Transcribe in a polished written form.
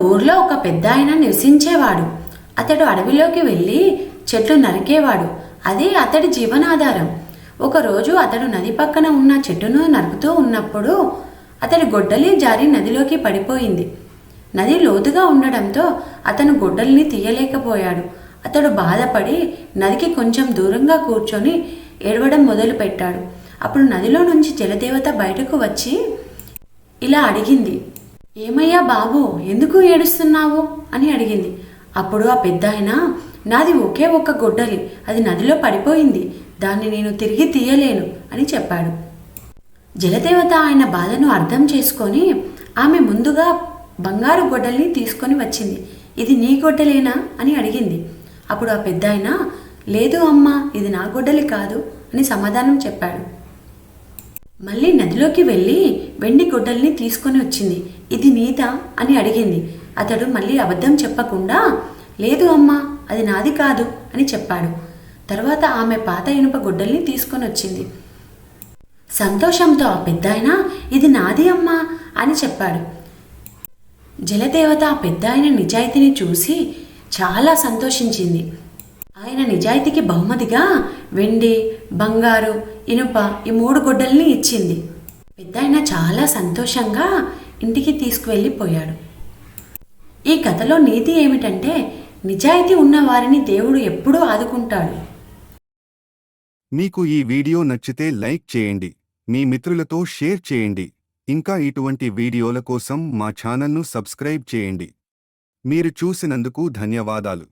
ఊర్లో ఒక పెద్దాయన నివసించేవాడు. అతడు అడవిలోకి వెళ్ళి చెట్లు నరికేవాడు. అదే అతడి జీవనాధారం. ఒకరోజు అతడు నది పక్కన ఉన్న చెట్టును నరుకుతూ ఉన్నప్పుడు అతడి గొడ్డలి జారి నదిలోకి పడిపోయింది. నది లోతుగా ఉండడంతో అతను గొడ్డలిని తీయలేకపోయాడు. అతడు బాధపడి నదికి కొంచెం దూరంగా కూర్చొని ఏడవడం మొదలుపెట్టాడు. అప్పుడు నదిలో నుంచి జలదేవత బయటకు వచ్చి ఇలా అడిగింది, ఏమయ్యా బాబు, ఎందుకు ఏడుస్తున్నావు అని అడిగింది. అప్పుడు ఆ పెద్దాయన, నాది ఒకే ఒక్క గొడ్డలి, అది నదిలో పడిపోయింది, దాన్ని నేను తిరిగి తీయలేను అని చెప్పాడు. జలదేవత ఆయన బాధను అర్థం చేసుకొని ఆమె ముందుగా బంగారు గొడ్డలిని తీసుకొని వచ్చింది. ఇది నీ గొడ్డలేనా అని అడిగింది. అప్పుడు ఆ పెద్దాయన, లేదు అమ్మా, ఇది నా గొడ్డలి కాదు అని సమాధానం చెప్పాడు. మళ్ళీ నదిలోకి వెళ్ళి వెండి గొడ్డల్ని తీసుకొని వచ్చింది. ఇది నీదా అని అడిగింది. అతడు మళ్ళీ అబద్ధం చెప్పకుండా, లేదు అమ్మా, అది నాది కాదు అని చెప్పాడు. తర్వాత ఆమె పాత ఇనుప గొడ్డల్ని తీసుకొని వచ్చింది. సంతోషంతో ఆ పెద్దాయన, ఇది నాది అమ్మా అని చెప్పాడు. జలదేవత ఆ పెద్దాయన నిజాయితీని చూసి చాలా సంతోషించింది. ఆయన నిజాయితీకి బహుమతిగా వెండి, బంగారు, ఇనుప ఈ 3 గొడ్డల్ని ఇచ్చింది. పెద్దాయన చాలా సంతోషంగా ఇంటికి తీసుకువెళ్ళిపోయాడు. ఈ కథలో నీతి ఏమిటంటే, నిజాయితీ ఉన్న వారిని దేవుడు ఎప్పుడూ ఆదుకుంటాడు. మీకు ఈ వీడియో నచ్చితే లైక్ చేయండి, మీ మిత్రులతో షేర్ చేయండి. ఇంకా ఇటువంటి వీడియోల కోసం మా ఛానల్ను సబ్స్క్రైబ్ చేయండి. మీరు చూసినందుకు ధన్యవాదాలు.